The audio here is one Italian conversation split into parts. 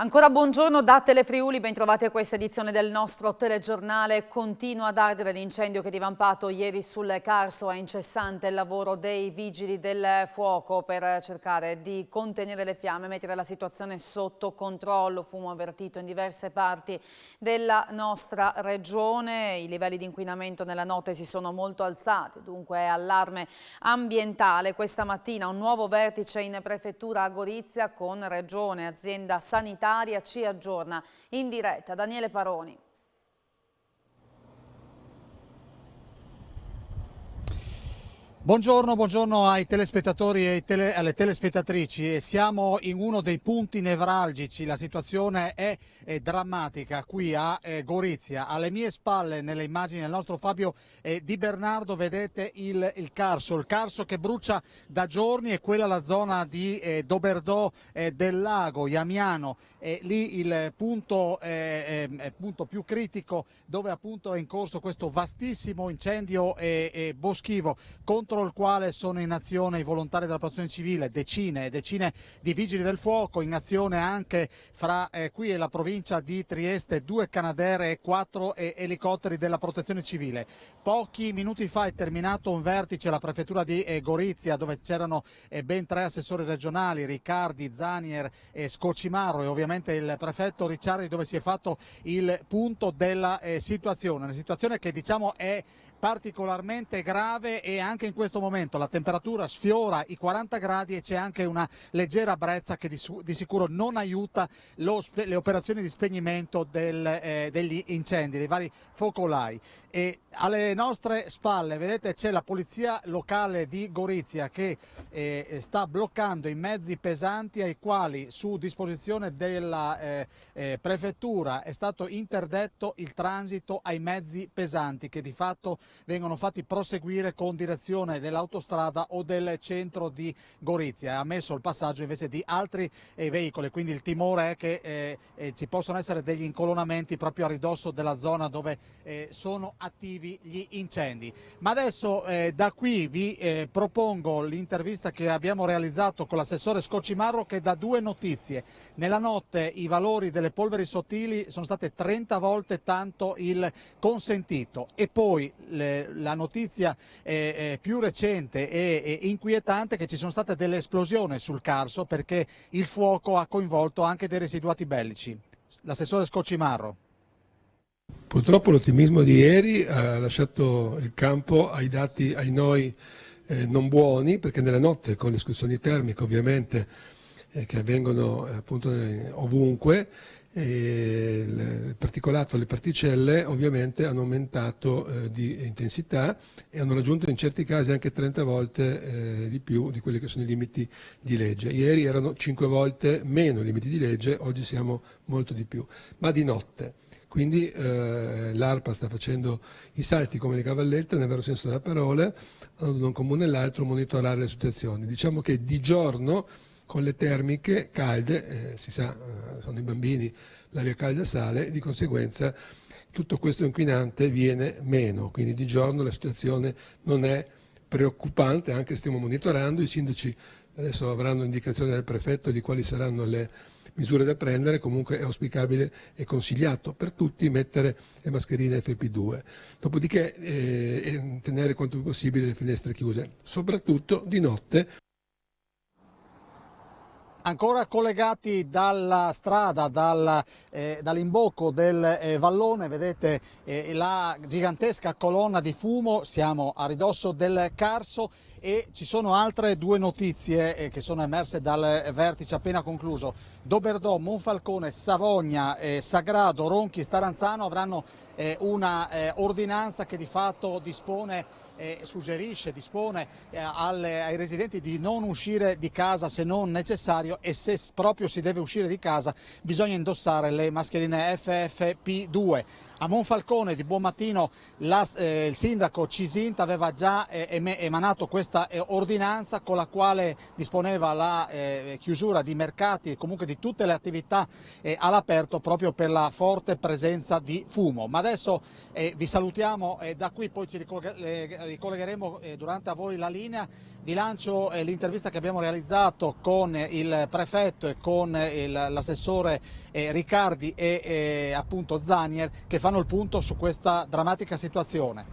Ancora buongiorno da Telefriuli, bentrovati a questa edizione del nostro telegiornale. Continua ad ardere l'incendio che divampato ieri sul Carso. È incessante il lavoro dei vigili del fuoco per cercare di contenere le fiamme e mettere la situazione sotto controllo. Fumo avvertito in diverse parti della nostra regione. I livelli di inquinamento nella notte si sono molto alzati, dunque è allarme ambientale. Questa mattina un nuovo vertice in prefettura a Gorizia con regione, azienda sanitaria ci aggiorna in diretta Daniele Paroni. Buongiorno ai telespettatori e alle telespettatrici. Siamo in uno dei punti nevralgici, la situazione è drammatica qui a Gorizia. Alle mie spalle, nelle immagini del nostro Fabio Di Bernardo, vedete il Carso che brucia da giorni, è quella la zona di Doberdò del Lago, Iamiano, lì il punto più critico dove appunto è in corso questo vastissimo incendio boschivo contro il quale sono in azione i volontari della protezione civile, decine e decine di vigili del fuoco, in azione anche fra qui e la provincia di Trieste, 2 Canadair e 4 elicotteri della protezione civile. Pochi minuti fa è terminato un vertice alla prefettura di Gorizia dove c'erano ben 3 assessori regionali, Riccardi, Zanier e Scocimaro, e ovviamente il prefetto Ricciardi, dove si è fatto il punto della situazione. Una situazione che diciamo è particolarmente grave, e anche in questo momento la temperatura sfiora i 40 gradi e c'è anche una leggera brezza che di sicuro non aiuta le operazioni di spegnimento degli incendi, dei vari focolai. E alle nostre spalle, vedete, c'è la polizia locale di Gorizia che sta bloccando i mezzi pesanti ai quali, su disposizione della prefettura, è stato interdetto il transito ai mezzi pesanti che di fatto vengono fatti proseguire con direzione dell'autostrada o del centro di Gorizia. È ammesso il passaggio invece di altri veicoli, quindi il timore è che ci possano essere degli incolonnamenti proprio a ridosso della zona dove sono attivi gli incendi. Ma adesso da qui vi propongo l'intervista che abbiamo realizzato con l'assessore Scocimarro, che dà 2 notizie. Nella notte i valori delle polveri sottili sono state 30 volte tanto il consentito, e poi la notizia più recente e inquietante è che ci sono state delle esplosioni sul Carso perché il fuoco ha coinvolto anche dei residuati bellici. L'assessore Scocimarro. Purtroppo l'ottimismo di ieri ha lasciato il campo ai dati, ai noi non buoni, perché nella notte, con le escursioni termiche ovviamente che avvengono appunto ovunque, il particolato, le particelle ovviamente hanno aumentato di intensità e hanno raggiunto in certi casi anche 30 volte di più di quelli che sono i limiti di legge. Ieri erano 5 volte meno i limiti di legge, oggi siamo molto di più, ma di notte. Quindi l'ARPA sta facendo i salti come le cavallette, nel vero senso della parola, andando da un comune all'altro a monitorare le situazioni. Diciamo che di giorno, con le termiche calde, si sa, sono i bambini, l'aria calda sale, di conseguenza tutto questo inquinante viene meno, quindi di giorno la situazione non è preoccupante, anche stiamo monitorando, i sindaci adesso avranno indicazione del prefetto di quali saranno le misure da prendere. Comunque è auspicabile e consigliato per tutti mettere le mascherine FP2, dopodiché tenere quanto più possibile le finestre chiuse, soprattutto di notte. Ancora collegati dalla strada, dall'imbocco del vallone, vedete la gigantesca colonna di fumo, siamo a ridosso del Carso, e ci sono altre 2 notizie che sono emerse dal vertice appena concluso. Doberdò, Monfalcone, Savogna, Sagrado, Ronchi, Staranzano avranno una ordinanza che di fatto dispone, dispone ai residenti di non uscire di casa se non necessario, e se proprio si deve uscire di casa bisogna indossare le mascherine FFP2. A Monfalcone di buon mattino il sindaco Cisinta aveva già emanato questa ordinanza con la quale disponeva la chiusura di mercati e comunque di tutte le attività all'aperto proprio per la forte presenza di fumo. Ma adesso vi salutiamo da qui, poi ci ricollegheremo durante a voi la linea Vi lancio l'intervista che abbiamo realizzato con il prefetto e con l'assessore Riccardi e appunto Zanier, che fanno il punto su questa drammatica situazione.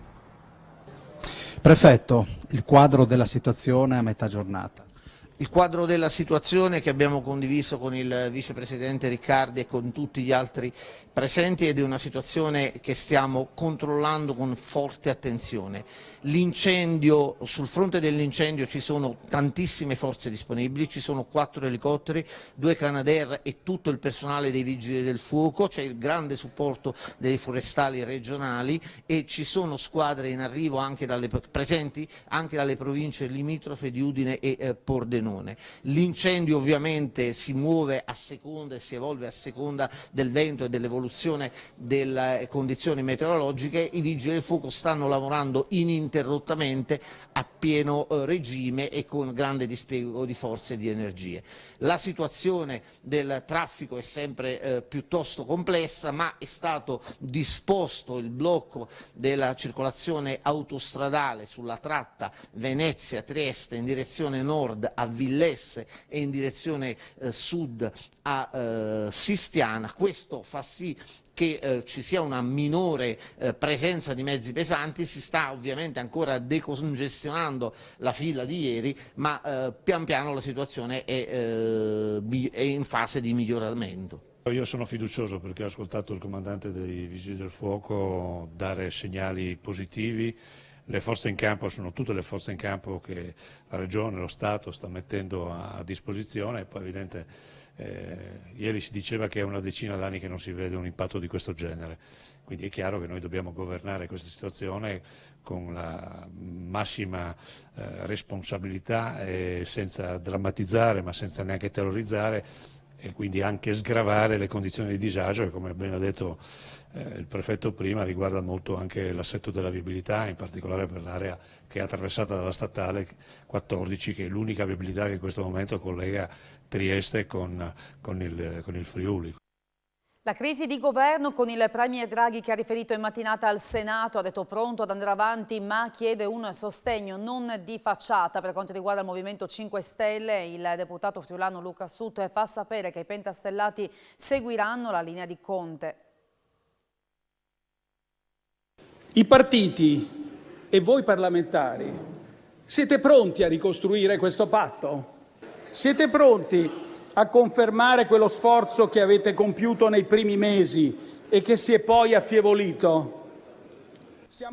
Prefetto, il quadro della situazione a metà giornata. Il quadro della situazione che abbiamo condiviso con il vicepresidente Riccardi e con tutti gli altri presenti ed è una situazione che stiamo controllando con forte attenzione. L'incendio, sul fronte dell'incendio ci sono tantissime forze disponibili, ci sono 4 elicotteri, 2 Canadair e tutto il personale dei Vigili del Fuoco, c'è il grande supporto dei forestali regionali e ci sono squadre in arrivo presenti anche dalle province limitrofe di Udine e Pordenone. L'incendio ovviamente si muove a seconda e si evolve a seconda del vento e dell'evoluzione delle condizioni meteorologiche. I Vigili del Fuoco stanno lavorando ininterrottamente a pieno regime e con grande dispiego di forze e di energie. La situazione del traffico è sempre piuttosto complessa, ma è stato disposto il blocco della circolazione autostradale sulla tratta Venezia-Trieste in direzione nord a Villesse e in direzione sud a Sistiana. Questo fa sì che ci sia una minore presenza di mezzi pesanti, si sta ovviamente ancora decongestionando la fila di ieri, ma pian piano la situazione è in fase di miglioramento. Io sono fiducioso perché ho ascoltato il comandante dei Vigili del Fuoco dare segnali positivi. Le forze in campo sono tutte le forze in campo che la Regione, lo Stato sta mettendo a disposizione, e poi evidente ieri si diceva che è una decina d'anni che non si vede un impatto di questo genere, quindi è chiaro che noi dobbiamo governare questa situazione con la massima responsabilità e senza drammatizzare ma senza neanche terrorizzare e quindi anche sgravare le condizioni di disagio che, come ben ha detto il prefetto prima, riguarda molto anche l'assetto della viabilità, in particolare per l'area che è attraversata dalla statale 14, che è l'unica viabilità che in questo momento collega Trieste con il Friuli. La crisi di governo con il Premier Draghi che ha riferito in mattinata al Senato, ha detto pronto ad andare avanti ma chiede un sostegno non di facciata. Per quanto riguarda il Movimento 5 Stelle, il deputato friulano Luca Sut fa sapere che i pentastellati seguiranno la linea di Conte. I partiti e voi parlamentari siete pronti a ricostruire questo patto? Siete pronti a confermare quello sforzo che avete compiuto nei primi mesi e che si è poi affievolito?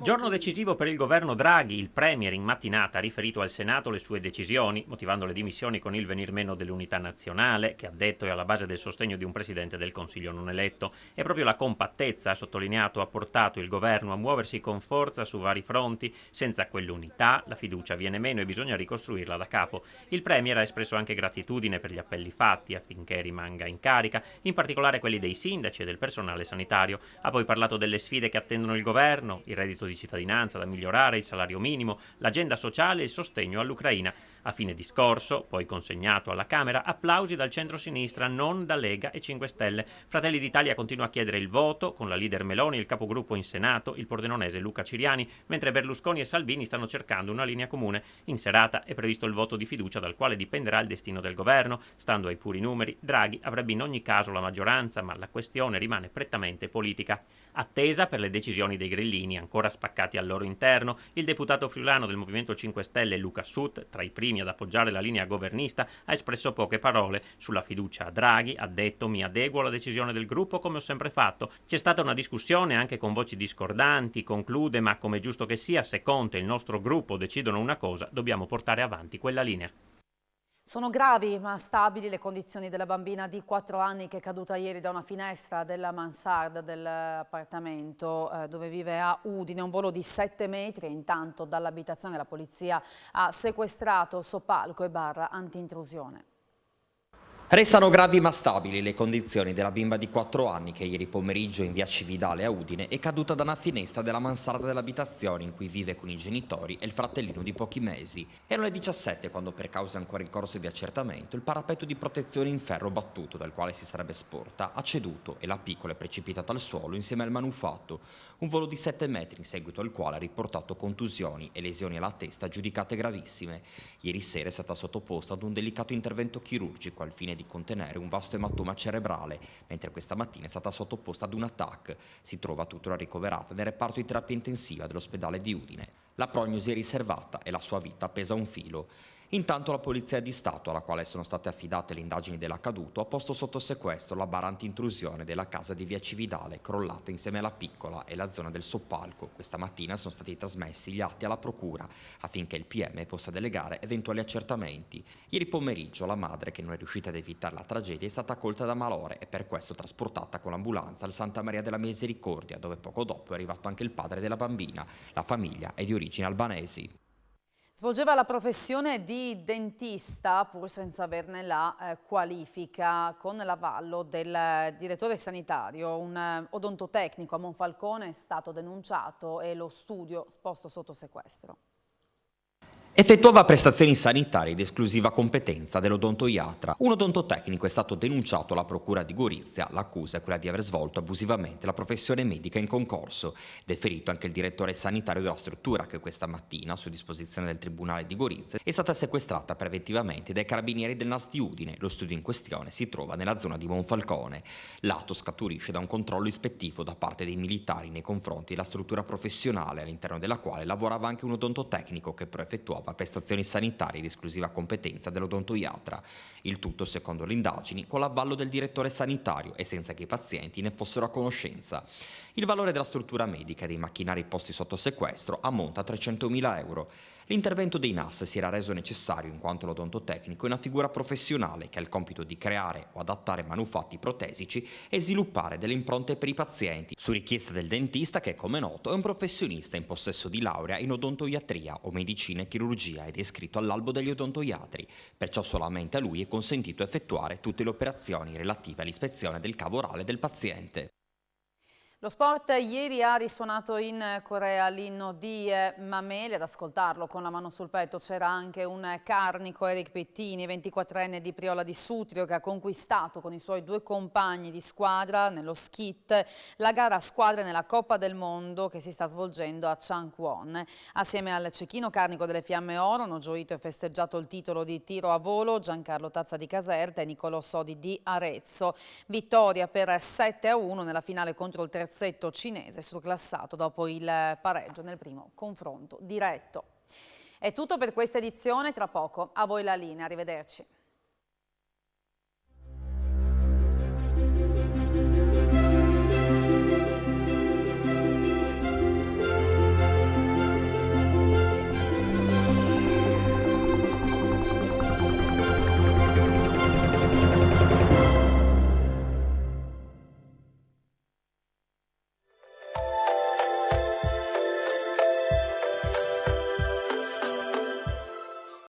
Giorno decisivo per il governo Draghi. Il Premier in mattinata ha riferito al Senato le sue decisioni, motivando le dimissioni con il venir meno dell'unità nazionale, che ha detto è alla base del sostegno di un Presidente del Consiglio non eletto. E proprio la compattezza, ha sottolineato, ha portato il governo a muoversi con forza su vari fronti. Senza quell'unità la fiducia viene meno e bisogna ricostruirla da capo. Il Premier ha espresso anche gratitudine per gli appelli fatti affinché rimanga in carica, in particolare quelli dei sindaci e del personale sanitario. Ha poi parlato delle sfide che attendono il governo, il reddito di cittadinanza da migliorare, il salario minimo, l'agenda sociale e il sostegno all'Ucraina. A fine discorso, poi consegnato alla Camera, applausi dal centro-sinistra, non da Lega e 5 Stelle. Fratelli d'Italia continua a chiedere il voto, con la leader Meloni e il capogruppo in Senato, il pordenonese Luca Ciriani, mentre Berlusconi e Salvini stanno cercando una linea comune. In serata è previsto il voto di fiducia dal quale dipenderà il destino del governo. Stando ai puri numeri, Draghi avrebbe in ogni caso la maggioranza, ma la questione rimane prettamente politica. Attesa per le decisioni dei grillini, ancora spaccati al loro interno. Il deputato friulano del Movimento 5 Stelle Luca Sut, tra i primi ad appoggiare la linea governista, ha espresso poche parole. Sulla fiducia a Draghi ha detto: mi adeguo alla decisione del gruppo come ho sempre fatto. C'è stata una discussione anche con voci discordanti, conclude, ma come è giusto che sia, se Conte e il nostro gruppo decidono una cosa, dobbiamo portare avanti quella linea. Sono gravi ma stabili le condizioni della bambina di 4 anni che è caduta ieri da una finestra della mansarda dell'appartamento dove vive a Udine, un volo di 7 metri e intanto dall'abitazione la polizia ha sequestrato soppalco e barra anti-intrusione. Restano gravi ma stabili le condizioni della bimba di 4 anni che ieri pomeriggio in via Cividale a Udine è caduta da una finestra della mansarda dell'abitazione in cui vive con i genitori e il fratellino di pochi mesi. Erano le 17 quando, per cause ancora in corso di accertamento, il parapetto di protezione in ferro battuto dal quale si sarebbe sporta ha ceduto e la piccola è precipitata al suolo insieme al manufatto, un volo di 7 metri in seguito al quale ha riportato contusioni e lesioni alla testa giudicate gravissime. Ieri sera è stata sottoposta ad un delicato intervento chirurgico al fine di contenere un vasto ematoma cerebrale, mentre questa mattina è stata sottoposta ad un TAC. Si trova tuttora ricoverata nel reparto di terapia intensiva dell'ospedale di Udine. La prognosi è riservata e la sua vita pesa un filo. Intanto la Polizia di Stato, alla quale sono state affidate le indagini dell'accaduto, ha posto sotto sequestro la bara anti-intrusione della casa di via Cividale, crollata insieme alla piccola e la zona del soppalco. Questa mattina sono stati trasmessi gli atti alla procura affinché il PM possa delegare eventuali accertamenti. Ieri pomeriggio la madre, che non è riuscita ad evitare la tragedia, è stata colta da malore e per questo trasportata con l'ambulanza al Santa Maria della Misericordia, dove poco dopo è arrivato anche il padre della bambina. La famiglia è di origini albanesi. Svolgeva la professione di dentista pur senza averne la qualifica. Con l'avallo del direttore sanitario, un odontotecnico a Monfalcone è stato denunciato e lo studio posto sotto sequestro. Effettuava prestazioni sanitarie di esclusiva competenza dell'odontoiatra. Un odontotecnico è stato denunciato alla procura di Gorizia. L'accusa è quella di aver svolto abusivamente la professione medica in concorso. Deferito anche il direttore sanitario della struttura, che questa mattina, su disposizione del Tribunale di Gorizia, è stata sequestrata preventivamente dai carabinieri del NAS di Udine. Lo studio in questione si trova nella zona di Monfalcone. L'atto scaturisce da un controllo ispettivo da parte dei militari nei confronti della struttura professionale, all'interno della quale lavorava anche un odontotecnico che però effettuava prestazioni sanitarie di esclusiva competenza dell'odontoiatra. Il tutto, secondo le indagini, con l'avallo del direttore sanitario e senza che i pazienti ne fossero a conoscenza. Il valore della struttura medica e dei macchinari posti sotto sequestro ammonta a 300.000 euro. L'intervento dei NAS si era reso necessario in quanto l'odontotecnico è una figura professionale che ha il compito di creare o adattare manufatti protesici e sviluppare delle impronte per i pazienti, su richiesta del dentista che, come noto, è un professionista in possesso di laurea in odontoiatria o medicina e chirurgia ed è iscritto all'albo degli odontoiatri, perciò solamente a lui è consentito effettuare tutte le operazioni relative all'ispezione del cavo orale del paziente. Lo sport ieri ha risuonato in Corea l'inno di Mameli. Ad ascoltarlo con la mano sul petto c'era anche un carnico, Eric Pettini, 24enne di Priola di Sutrio, che ha conquistato con i suoi 2 compagni di squadra nello skit la gara a squadre nella Coppa del Mondo che si sta svolgendo a Changwon. Assieme al cecchino carnico delle Fiamme Oro hanno gioito e festeggiato il titolo di tiro a volo Giancarlo Tazza di Caserta e Nicolò Sodi di Arezzo. Vittoria per 7-1 nella finale contro il terzetto cinese, surclassato dopo il pareggio nel primo confronto diretto. È tutto per questa edizione, tra poco a voi la linea, arrivederci.